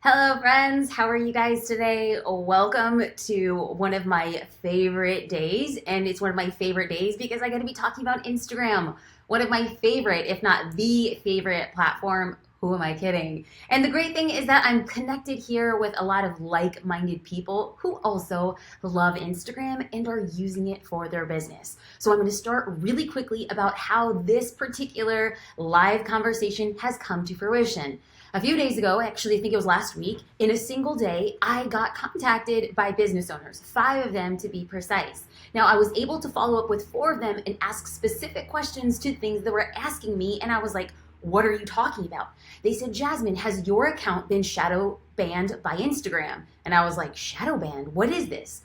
Hello, friends. How are you guys today? Welcome to one of my favorite days. And it's one of my favorite days because I get to be talking about Instagram, one of my favorite, if not the favorite platform. Who am I kidding? And the great thing is that I'm connected here with a lot of like minded people who also love Instagram and are using it for their business. So I'm going to start really quickly about how this particular live conversation has come to fruition. A few days ago, actually, I think it was last week, in a single day, I got contacted by business owners, 5 of them to be precise. Now, I was able to follow up with 4 of them and ask specific questions to things that were asking me, and I was like, what are you talking about? They said, Jasmine, has your account been shadow banned by Instagram? And I was like, shadow banned? What is this?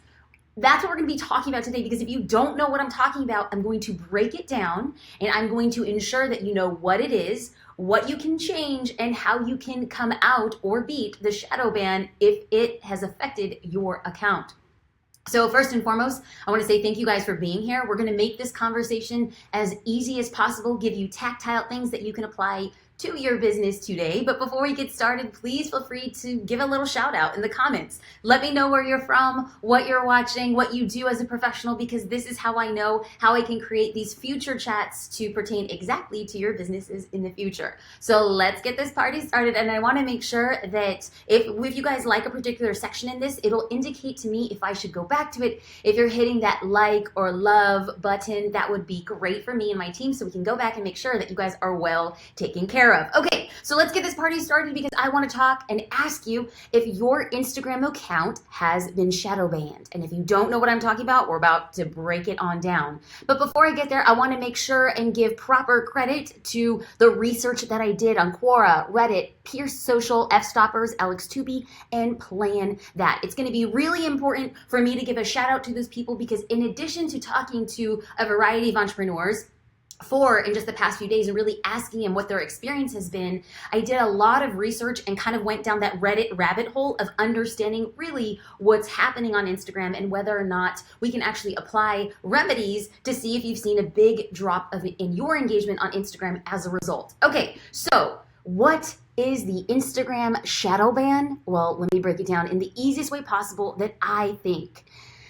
That's what we're going to be talking about today, because if you don't know what I'm talking about, I'm going to break it down and I'm going to ensure that you know what it is, what you can change, and how you can come out or beat the shadow ban if it has affected your account. So first and foremost, I want to say thank you guys for being here. We're going to make this conversation as easy as possible, give you tactile things that you can apply to your business today. But before we get started, please feel free to give a little shout out in the comments. Let me know where you're from, what you're watching, what you do as a professional, because this is how I know how I can create these future chats to pertain exactly to your businesses in the future. So let's get this party started. And I want to make sure that if you guys like a particular section in this, it'll indicate to me if I should go back to it. If you're hitting that like or love button, that would be great for me and my team, so we can go back and make sure that you guys are well taken care of. Okay, so let's get this party started, because I want to talk and ask you if your Instagram account has been shadow banned. And if you don't know what I'm talking about, we're about to break it on down. But before I get there, I want to make sure and give proper credit to the research that I did on Quora, Reddit, Pierce Social, F-Stoppers, Alex Tubi, and Plan That. It's going to be really important for me to give a shout out to those people, because in addition to talking to a variety of entrepreneurs in just the past few days and really asking them what their experience has been, I did a lot of research and kind of went down that Reddit rabbit hole of understanding really what's happening on Instagram and whether or not we can actually apply remedies to see if you've seen a big drop in your engagement on Instagram as a result. Okay, so what is the Instagram shadow ban? Well, let me break it down in the easiest way possible that I think.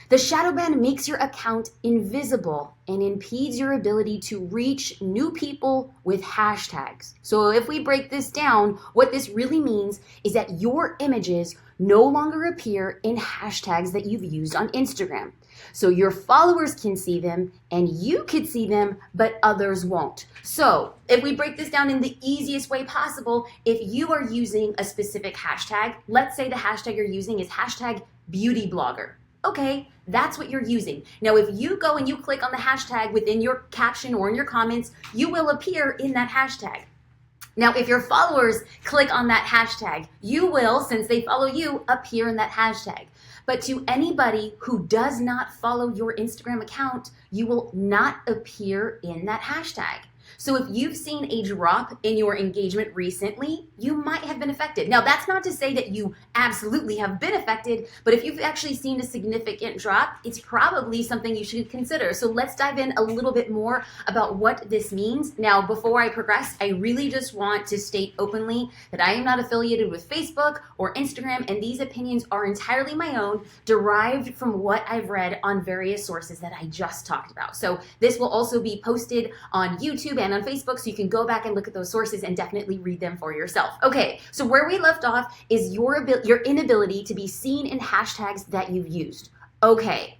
The shadow ban makes your account invisible and impedes your ability to reach new people with hashtags. So if we break this down, what this really means is that your images no longer appear in hashtags that you've used on Instagram. So your followers can see them and you could see them, but others won't. So if we break this down in the easiest way possible, if you are using a specific hashtag, let's say the hashtag you're using is hashtag beauty blogger. Okay, that's what you're using. Now, if you go and you click on the hashtag within your caption or in your comments, you will appear in that hashtag. Now, if your followers click on that hashtag, you will, since they follow you, appear in that hashtag. But to anybody who does not follow your Instagram account, you will not appear in that hashtag. So if you've seen a drop in your engagement recently, you might have been affected. Now, that's not to say that you absolutely have been affected, but if you've actually seen a significant drop, it's probably something you should consider. So let's dive in a little bit more about what this means. Now, before I progress, I really just want to state openly that I am not affiliated with Facebook or Instagram, and these opinions are entirely my own, derived from what I've read on various sources that I just talked about. So this will also be posted on YouTube and on Facebook, so you can go back and look at those sources and definitely read them for yourself. Okay, so where we left off is your inability to be seen in hashtags that you've used. Okay,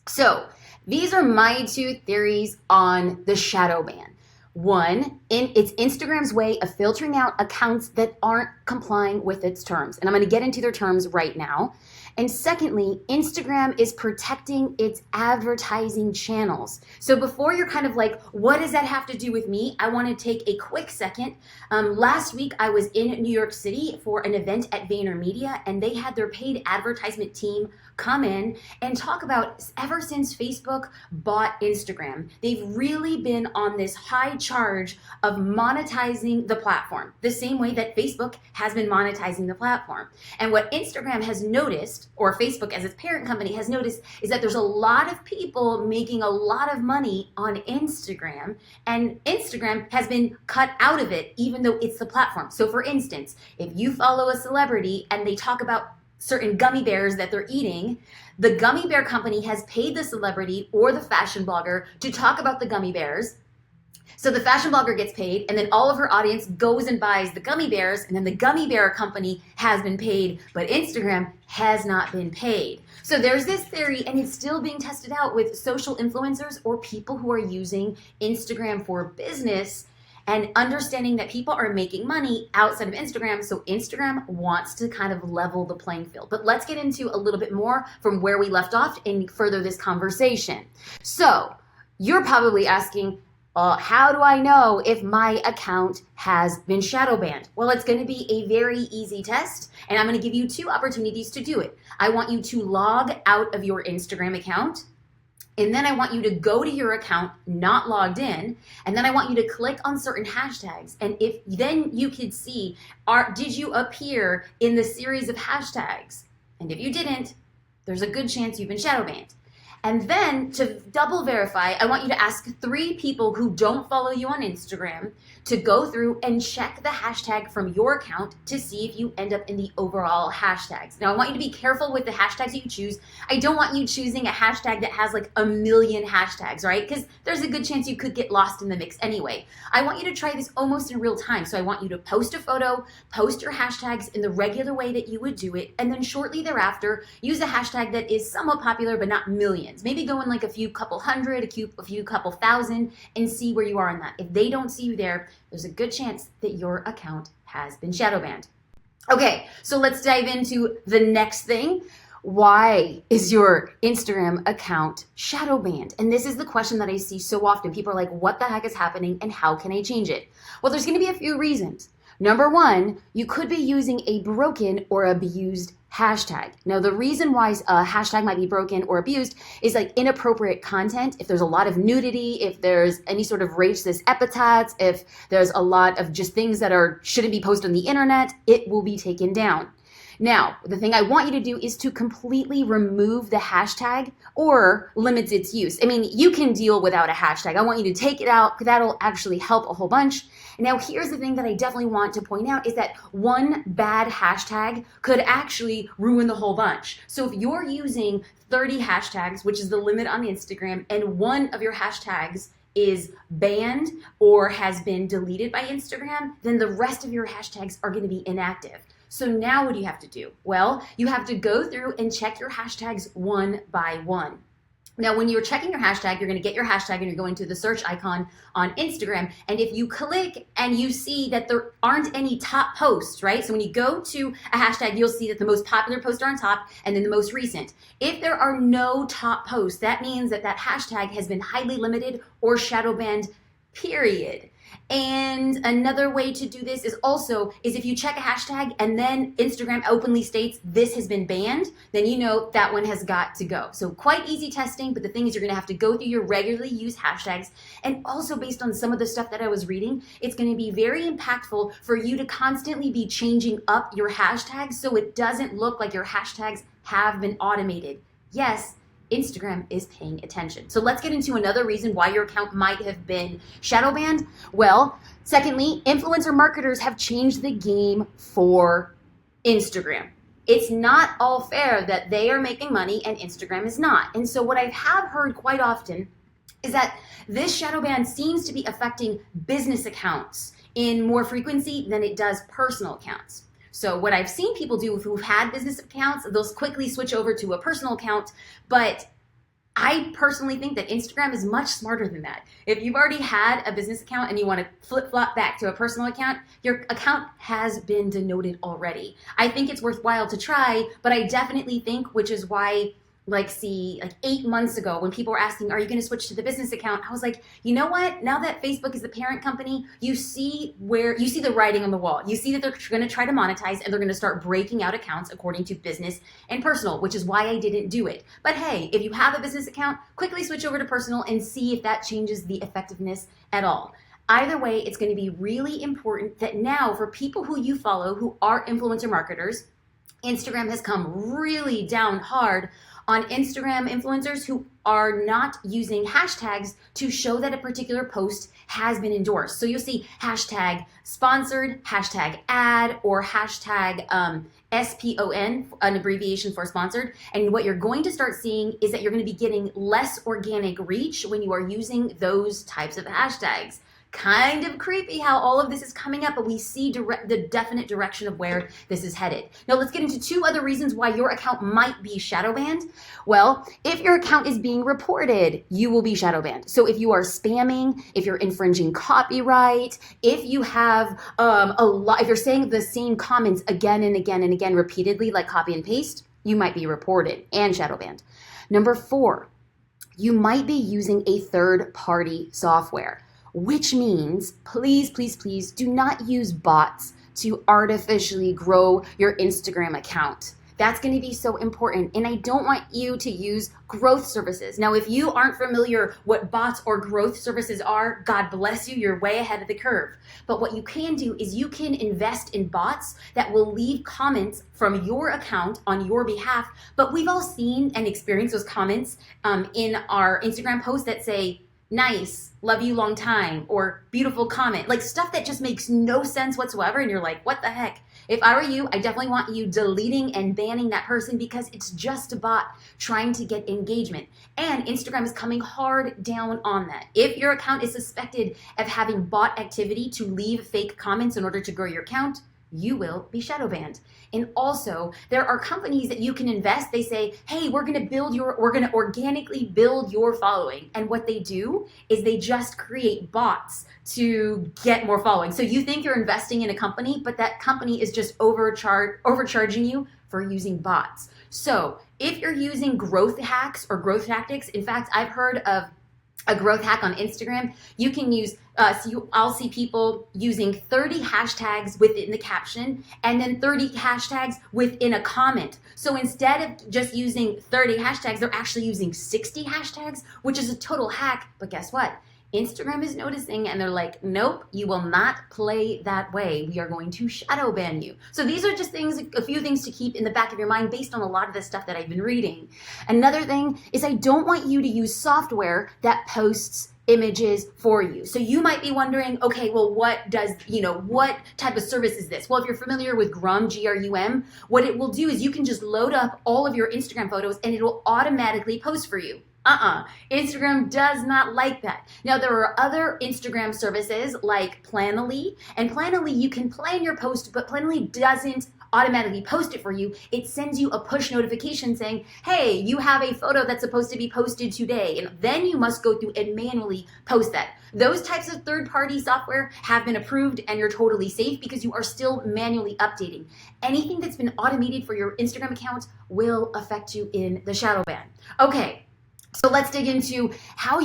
so these are my 2 theories on the shadow ban. One, it's Instagram's way of filtering out accounts that aren't complying with its terms. And I'm going to get into their terms right now. And secondly, Instagram is protecting its advertising channels. So before you're kind of like, what does that have to do with me? I want to take a quick second. Last week, I was in New York City for an event at VaynerMedia, and they had their paid advertisement team come in and talk about, ever since Facebook bought Instagram, they've really been on this high charge of monetizing the platform, the same way that Facebook has been monetizing the platform. And what Instagram has noticed, or Facebook as its parent company has noticed, is that there's a lot of people making a lot of money on Instagram, and Instagram has been cut out of it, even though it's the platform. So for instance, if you follow a celebrity and they talk about certain gummy bears that they're eating, the gummy bear company has paid the celebrity or the fashion blogger to talk about the gummy bears. So the fashion blogger gets paid, and then all of her audience goes and buys the gummy bears, and then the gummy bear company has been paid, but Instagram has not been paid. So there's this theory, and it's still being tested out with social influencers or people who are using Instagram for business, and understanding that people are making money outside of Instagram. So Instagram wants to kind of level the playing field. But let's get into a little bit more from where we left off and further this conversation. So you're probably asking, how do I know if my account has been shadow banned? Well, it's going to be a very easy test, and I'm going to give you 2 opportunities to do it. I want you to log out of your Instagram account, and then I want you to go to your account not logged in, and then I want you to click on certain hashtags. And if then you could see, did you appear in the series of hashtags? And if you didn't, there's a good chance you've been shadow banned. And then to double verify, I want you to ask 3 people who don't follow you on Instagram to go through and check the hashtag from your account to see if you end up in the overall hashtags. Now, I want you to be careful with the hashtags that you choose. I don't want you choosing a hashtag that has like a million hashtags, right? Because there's a good chance you could get lost in the mix anyway. I want you to try this almost in real time. So I want you to post a photo, post your hashtags in the regular way that you would do it, and then shortly thereafter, use a hashtag that is somewhat popular but not millions. Maybe go in like a few couple hundred, a few couple thousand, and see where you are in that. If they don't see you there, there's a good chance that your account has been shadow banned. Okay, so let's dive into the next thing. Why is your Instagram account shadow banned? And this is the question that I see so often. People are like, what the heck is happening and how can I change it? Well, there's going to be a few reasons. Number 1, you could be using a broken or abused hashtag. Now, the reason why a hashtag might be broken or abused is like inappropriate content. If there's a lot of nudity, if there's any sort of racist epithets, if there's a lot of just things that shouldn't be posted on the internet, it will be taken down. Now, the thing I want you to do is to completely remove the hashtag or limit its use. I mean, you can deal without a hashtag. I want you to take it out. That'll actually help a whole bunch. Now, here's the thing that I definitely want to point out is that one bad hashtag could actually ruin the whole bunch. So if you're using 30 hashtags, which is the limit on Instagram, and one of your hashtags is banned or has been deleted by Instagram, then the rest of your hashtags are going to be inactive. So now what do you have to do? Well, you have to go through and check your hashtags one by one. Now, when you're checking your hashtag, you're going to get your hashtag and you're going to the search icon on Instagram. And if you click and you see that there aren't any top posts, right? So when you go to a hashtag, you'll see that the most popular posts are on top and then the most recent. If there are no top posts, that means that that hashtag has been highly limited or shadow banned, period. And another way to do this is if you check a hashtag and then Instagram openly states this has been banned, then you know that one has got to go. So quite easy testing, but the thing is you're going to have to go through your regularly used hashtags. And also based on some of the stuff that I was reading, it's going to be very impactful for you to constantly be changing up your hashtags so it doesn't look like your hashtags have been automated. Yes, Instagram is paying attention. So let's get into another reason why your account might have been shadow banned. Well, secondly, influencer marketers have changed the game for Instagram. It's not all fair that they are making money and Instagram is not. And so what I have heard quite often is that this shadow ban seems to be affecting business accounts in more frequency than it does personal accounts. So what I've seen people do who've had business accounts, they'll quickly switch over to a personal account. But I personally think that Instagram is much smarter than that. If you've already had a business account and you want to flip-flop back to a personal account, your account has been denoted already. I think it's worthwhile to try, but I definitely think, which is why like 8 months ago when people were asking, are you going to switch to the business account? I was like, you know what? Now that Facebook is the parent company, you see the writing on the wall. You see that they're going to try to monetize and they're going to start breaking out accounts according to business and personal, which is why I didn't do it. But hey, if you have a business account, quickly switch over to personal and see if that changes the effectiveness at all. Either way, it's going to be really important that now for people who you follow who are influencer marketers, Instagram has come really down hard on Instagram influencers who are not using hashtags to show that a particular post has been endorsed. So you'll see hashtag sponsored, hashtag ad, or hashtag SPON, an abbreviation for sponsored. And what you're going to start seeing is that you're going to be getting less organic reach when you are using those types of hashtags. Kind of creepy how all of this is coming up, but we see the definite direction of where this is headed. Now let's get into 2 other reasons why your account might be shadow banned. Well, if your account is being reported, you will be shadow banned. So if you are spamming, if you're infringing copyright, if you have if you're saying the same comments again and again and again repeatedly, like copy and paste, you might be reported and shadow banned. Number 4, you might be using a third-party software, which means please, please, please do not use bots to artificially grow your Instagram account. That's going to be so important. And I don't want you to use growth services. Now, if you aren't familiar what bots or growth services are, God bless you, you're way ahead of the curve. But what you can do is you can invest in bots that will leave comments from your account on your behalf. But we've all seen and experienced those comments in our Instagram posts that say, nice, love you long time, or beautiful comment, like stuff that just makes no sense whatsoever. And you're like, what the heck? If I were you, I definitely want you deleting and banning that person because it's just a bot trying to get engagement. And Instagram is coming hard down on that. If your account is suspected of having bot activity to leave fake comments in order to grow your account, you will be shadow banned. And also, there are companies that you can invest. They say, hey, we're going to organically build your following. And what they do is they just create bots to get more following. So you think you're investing in a company, but that company is just overcharging you for using bots. So if you're using growth hacks or growth tactics, in fact, I've heard of a growth hack on Instagram. You can use, I'll see people using 30 hashtags within the caption and then 30 hashtags within a comment. So instead of just using 30 hashtags, they're actually using 60 hashtags, which is a total hack. But guess what? Instagram is noticing and they're like, nope, you will not play that way. We are going to shadow ban you. So these are just things, a few things to keep in the back of your mind based on a lot of the stuff that I've been reading. Another thing is I don't want you to use software that posts images for you. So you might be wondering, okay, well, what type of service is this? Well, if you're familiar with Grum, Grum, what it will do is you can just load up all of your Instagram photos and it will automatically post for you. Instagram does not like that. Now, there are other Instagram services like Planoly, and Planoly, you can plan your post, but Planoly doesn't automatically post it for you. It sends you a push notification saying, hey, you have a photo that's supposed to be posted today, and then you must go through and manually post that. Those types of third-party software have been approved and you're totally safe because you are still manually updating. Anything that's been automated for your Instagram account will affect you in the shadow ban. Okay. So let's dig into how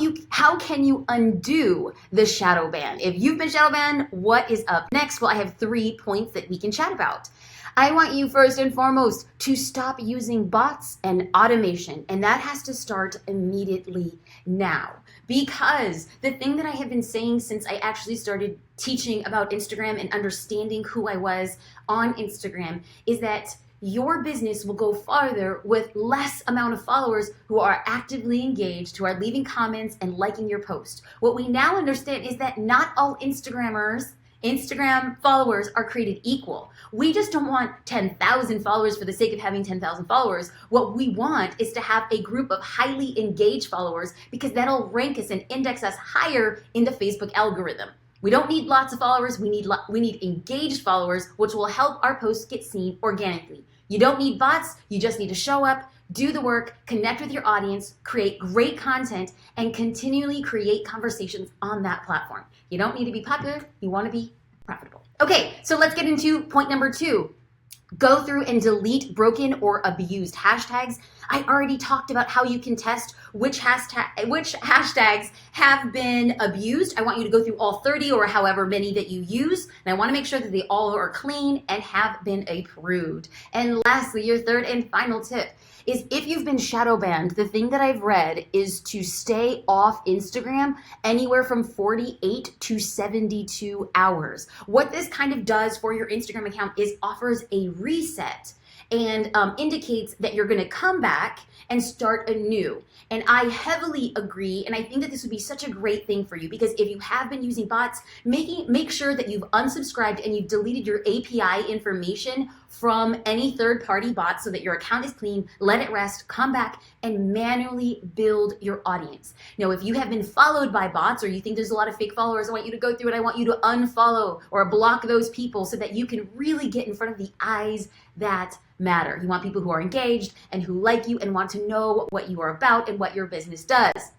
can you undo the shadow ban? If you've been shadow banned, what is up next? Well, I have 3 points that we can chat about. I want you first and foremost to stop using bots and automation, and that has to start immediately now. Because the thing that I have been saying since I actually started teaching about Instagram and understanding who I was on Instagram is that your business will go farther with less amount of followers who are actively engaged, who are leaving comments and liking your post. What we now understand is that not all Instagram followers are created equal. We just don't want 10,000 followers for the sake of having 10,000 followers. What we want is to have a group of highly engaged followers because that'll rank us and index us higher in the Facebook algorithm. We don't need lots of followers. We need engaged followers, which will help our posts get seen organically. You don't need bots. You just need to show up, do the work, connect with your audience, create great content, and continually create conversations on that platform. You don't need to be popular. You want to be profitable. Okay, so let's get into point number 2. Go through and delete broken or abused hashtags. I already talked about how you can test which hashtags have been abused. I want you to go through all 30 or however many that you use, and I want to make sure that they all are clean and have been approved. And lastly, your third and final tip is if you've been shadow banned, the thing that I've read is to stay off Instagram anywhere from 48 to 72 hours. What this kind of does for your Instagram account is offers a reset and indicates that you're going to come back and start anew. And I heavily agree, and I think that this would be such a great thing for you, because if you have been using bots, make sure that you've unsubscribed and you've deleted your API information from any third-party bots so that your account is clean. Let it rest, come back, and manually build your audience. Now, if you have been followed by bots or you think there's a lot of fake followers, I want you to go through it. I want you to unfollow or block those people so that you can really get in front of the eyes that matter. You want people who are engaged and who like you and want to know what you are about and what your business does.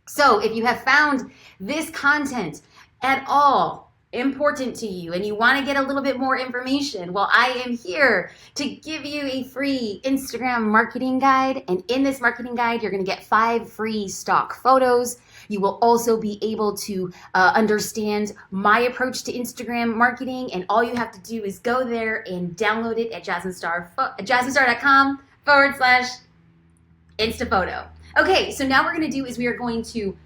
So if you have found this content at all important to you and you want to get a little bit more information, well, I am here to give you a free Instagram marketing guide. And in this marketing guide, you're going to get 5 free stock photos. You will also be able to understand my approach to Instagram marketing. And all you have to do is go there and download it at jasminestar.com/Instaphoto. Okay, so now what we're going to do is we are going to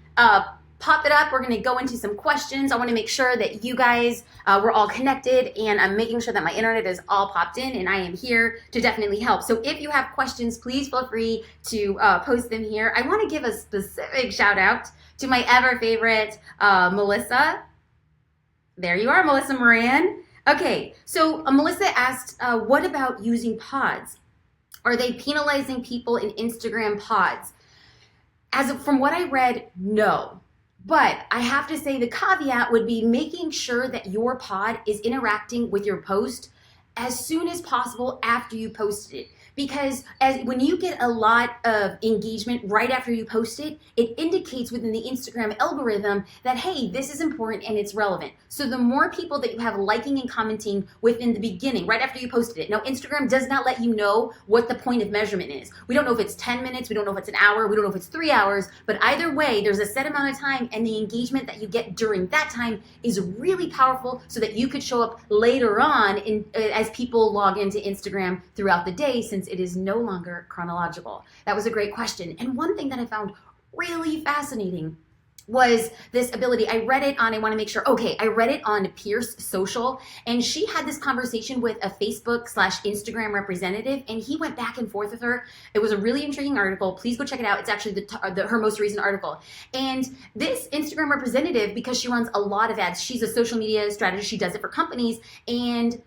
pop it up. We're going to go into some questions. I want to make sure that you guys we're all connected, and I'm making sure that my internet is all popped in, and I am here to definitely help. So if you have questions, please feel free to post them here. I want to give a specific shout out to my ever favorite Melissa. There you are, Melissa Moran. Okay, so Melissa asked, what about using pods? Are they penalizing people in Instagram pods? From what I read, no. But I have to say the caveat would be making sure that your pod is interacting with your post as soon as possible after you posted it. Because when you get a lot of engagement right after you post it, it indicates within the Instagram algorithm that, hey, this is important and it's relevant. So the more people that you have liking and commenting within the beginning, right after you posted it. Now, Instagram does not let you know what the point of measurement is. We don't know if it's 10 minutes, we don't know if it's an hour, we don't know if it's 3 hours, but either way, there's a set amount of time, and the engagement that you get during that time is really powerful so that you could show up later on as people log into Instagram throughout the day, since it is no longer chronological. That was a great question. And one thing that I found really fascinating was this ability. I read it on Pierce Social, and she had this conversation with a Facebook/Instagram representative, and he went back and forth with her. It was a really intriguing article. Please go check it out. It's actually her most recent article. And this Instagram representative, because she runs a lot of ads, she's a social media strategist, she does it for companies, and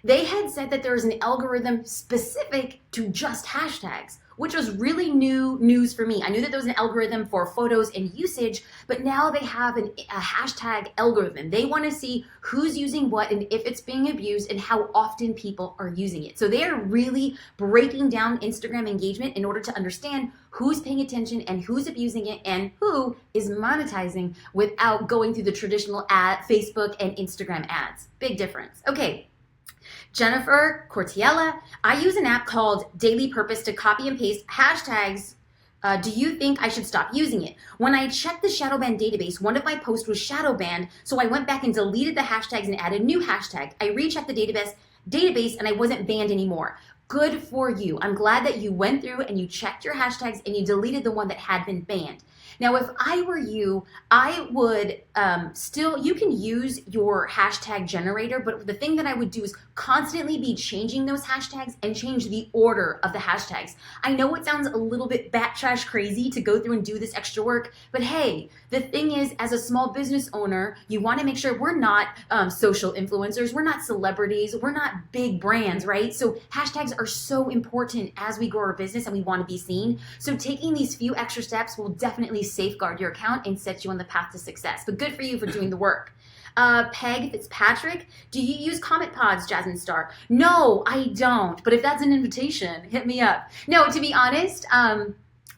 they had said that there is an algorithm specific to just hashtags, which was really new news for me. I knew that there was an algorithm for photos and usage, but now they have a hashtag algorithm. They want to see who's using what and if it's being abused and how often people are using it. So they are really breaking down Instagram engagement in order to understand who's paying attention and who's abusing it and who is monetizing without going through the traditional Facebook and Instagram ads. Big difference. Okay. Jennifer Cortiella, I use an app called Daily Purpose to copy and paste hashtags. Do you think I should stop using it? When I checked the shadow ban database, one of my posts was shadow banned, so I went back and deleted the hashtags and added a new hashtag. I rechecked the database and I wasn't banned anymore. Good for you. I'm glad that you went through and you checked your hashtags and you deleted the one that had been banned. Now, if I were you, I would you can use your hashtag generator, but the thing that I would do is constantly be changing those hashtags and change the order of the hashtags. I know it sounds a little bit bat trash crazy to go through and do this extra work, but hey, the thing is, as a small business owner, you want to make sure we're not social influencers, we're not celebrities, we're not big brands, right? So hashtags are so important as we grow our business and we want to be seen. So taking these few extra steps will definitely safeguard your account and set you on the path to success. But good for you for doing the work. Peg Fitzpatrick, do you use comment pods, Jasmine Star? No, I don't. But if that's an invitation, hit me up. No, to be honest,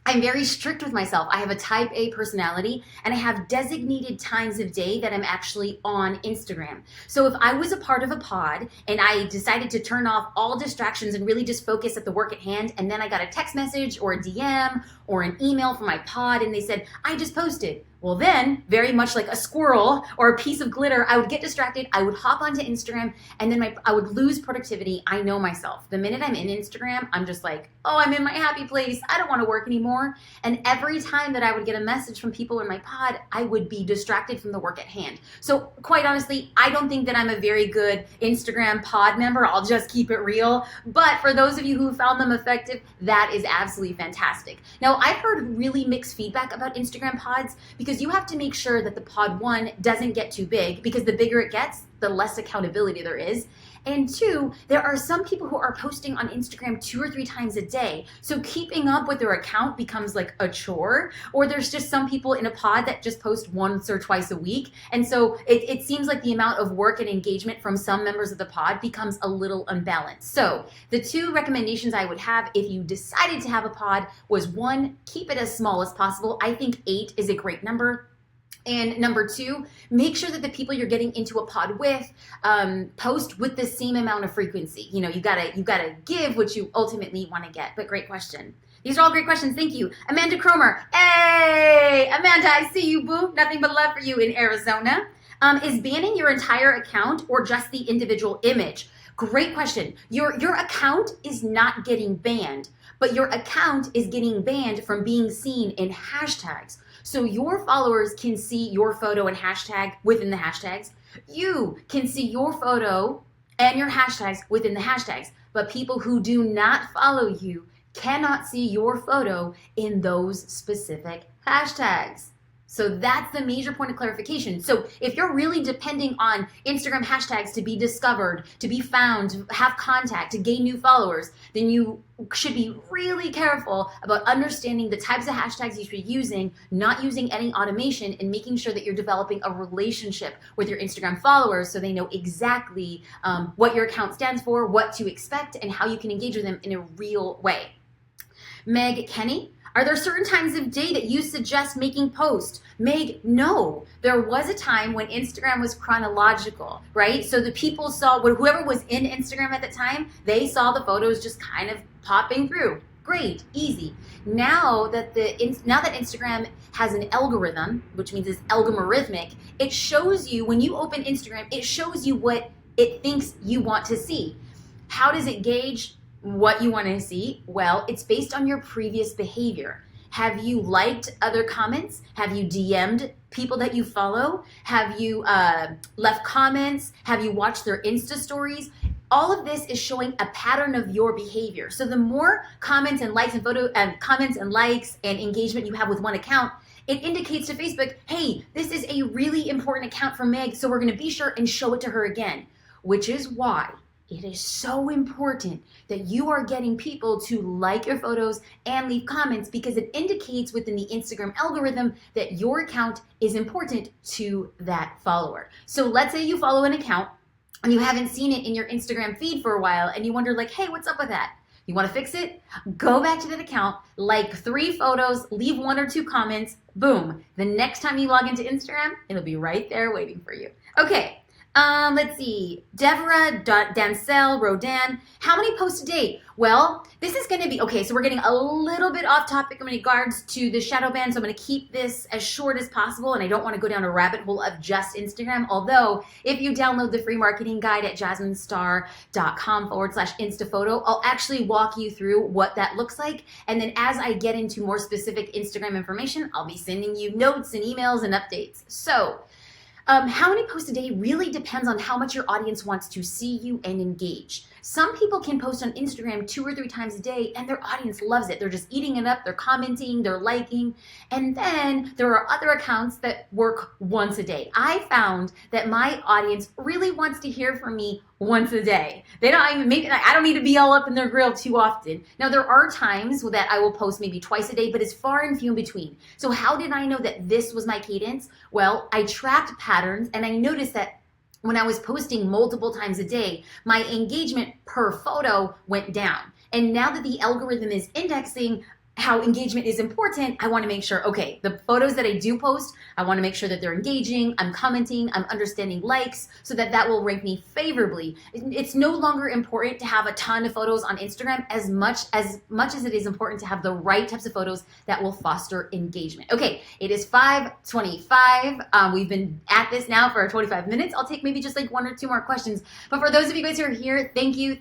I'm very strict with myself. I have a type A personality and I have designated times of day that I'm actually on Instagram. So if I was a part of a pod and I decided to turn off all distractions and really just focus at the work at hand, and then I got a text message or a DM or an email from my pod and they said, I just posted. Well, then, very much like a squirrel or a piece of glitter, I would get distracted. I would hop onto Instagram and then I would lose productivity. I know myself. The minute I'm in Instagram, I'm just like, oh, I'm in my happy place. I don't want to work anymore. And every time that I would get a message from people in my pod, I would be distracted from the work at hand. So quite honestly, I don't think that I'm a very good Instagram pod member. I'll just keep it real. But for those of you who found them effective, that is absolutely fantastic. Now, I've heard really mixed feedback about Instagram pods because you have to make sure that the pod, one, doesn't get too big, because the bigger it gets, the less accountability there is. And two, there are some people who are posting on Instagram 2 or 3 times a day. So keeping up with their account becomes like a chore. Or there's just some people in a pod that just post once or twice a week. And so it seems like the amount of work and engagement from some members of the pod becomes a little unbalanced. So the 2 recommendations I would have if you decided to have a pod was, 1, keep it as small as possible. I think 8 is a great number. And number 2, make sure that the people you're getting into a pod with post with the same amount of frequency. You know, you gotta give what you ultimately want to get. But great question. These are all great questions. Thank you. Amanda Cromer. Hey, Amanda, I see you, boo. Nothing but love for you in Arizona. Is banning your entire account or just the individual image? Great question. Your account is not getting banned, but your account is getting banned from being seen in hashtags. So your followers can see your photo and hashtag within the hashtags. You can see your photo and your hashtags within the hashtags. But people who do not follow you cannot see your photo in those specific hashtags. So that's the major point of clarification. So if you're really depending on Instagram hashtags to be discovered, to be found, to have contact, to gain new followers, then you should be really careful about understanding the types of hashtags you should be using, not using any automation, and making sure that you're developing a relationship with your Instagram followers so they know exactly what your account stands for, what to expect, and how you can engage with them in a real way. Meg Kenny, are there certain times of day that you suggest making posts? Meg, no. There was a time when Instagram was chronological, right? So the people saw, whoever was in Instagram at the time, they saw the photos just kind of popping through. Great, easy. Now that Instagram has an algorithm, which means it's algorithmic, it shows you, when you open Instagram, it shows you what it thinks you want to see. How does it gauge what you want to see? Well, it's based on your previous behavior. Have you liked other comments? Have you DM'd people that you follow? Have you left comments? Have you watched their Insta stories? All of this is showing a pattern of your behavior. So the more comments and likes and comments and likes and engagement you have with one account, it indicates to Facebook, hey, this is a really important account for Meg, so we're going to be sure and show it to her again, which is why it is so important that you are getting people to like your photos and leave comments, because it indicates within the Instagram algorithm that your account is important to that follower. So let's say you follow an account and you haven't seen it in your Instagram feed for a while and you wonder like, hey, what's up with that? You want to fix it? Go back to that account, like 3 photos, leave 1 or 2 comments, boom. The next time you log into Instagram, it'll be right there waiting for you. Okay. Let's see, Deborah Dancel Rodan, how many posts a day? Well, this is going to be, okay, so we're getting a little bit off topic in regards to the shadow ban, so I'm going to keep this as short as possible, and I don't want to go down a rabbit hole of just Instagram, although if you download the free marketing guide at jasminestar.com/instaphoto, I'll actually walk you through what that looks like, and then as I get into more specific Instagram information, I'll be sending you notes and emails and updates. So, how many posts a day really depends on how much your audience wants to see you and engage. Some people can post on Instagram 2 or 3 times a day and their audience loves it. They're just eating it up, they're commenting, they're liking. And then there are other accounts that work once a day. I found that my audience really wants to hear from me once a day. They don't even, maybe I don't need to be all up in their grill too often. Now there are times that I will post maybe twice a day, but it's far and few in between. So how did I know that this was my cadence? Well, I tracked patterns and I noticed that when I was posting multiple times a day, my engagement per photo went down. And now that the algorithm is indexing how engagement is important, I want to make sure, okay, the photos that I do post, I want to make sure that they're engaging, I'm commenting, I'm understanding likes, so that that will rank me favorably. It's no longer important to have a ton of photos on Instagram as much as it is important to have the right types of photos that will foster engagement. Okay, it is 5:25. We've been at this now for 25 minutes. I'll take maybe just like one or two more questions. But for those of you guys who are here, thank you.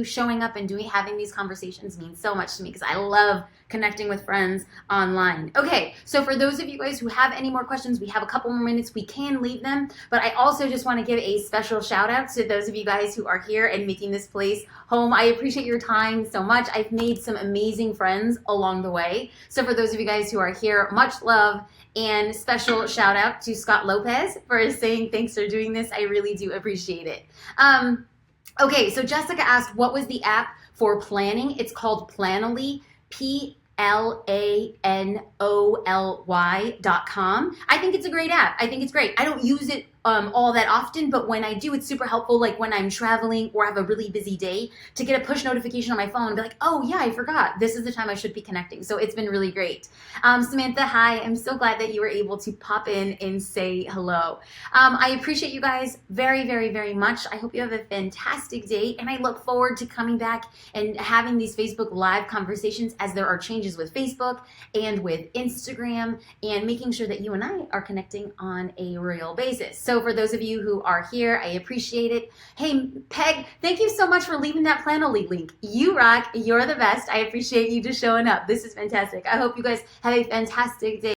Showing up and having these conversations means so much to me because I love connecting with friends online. Okay, so for those of you guys who have any more questions, we have a couple more minutes. We can leave them, but I also just want to give a special shout out to those of you guys who are here and making this place home. I appreciate your time so much. I've made some amazing friends along the way. So for those of you guys who are here, much love, and special shout out to Scott Lopez for saying thanks for doing this. I really do appreciate it. Okay, so Jessica asked, what was the app for planning? It's called Planoly, PLANOLY.com. I think it's a great app. I think it's great. I don't use it all that often, but when I do, it's super helpful, like when I'm traveling or have a really busy day, to get a push notification on my phone and be like, oh yeah, I forgot. This is the time I should be connecting. So it's been really great. Samantha, hi. I'm so glad that you were able to pop in and say hello. I appreciate you guys very, very, very much. I hope you have a fantastic day, and I look forward to coming back and having these Facebook Live conversations as there are changes with Facebook and with Instagram, and making sure that you and I are connecting on a real basis. So for those of you who are here, I appreciate it. Hey, Peg, thank you so much for leaving that Planoly link. You rock. You're the best. I appreciate you just showing up. This is fantastic. I hope you guys have a fantastic day.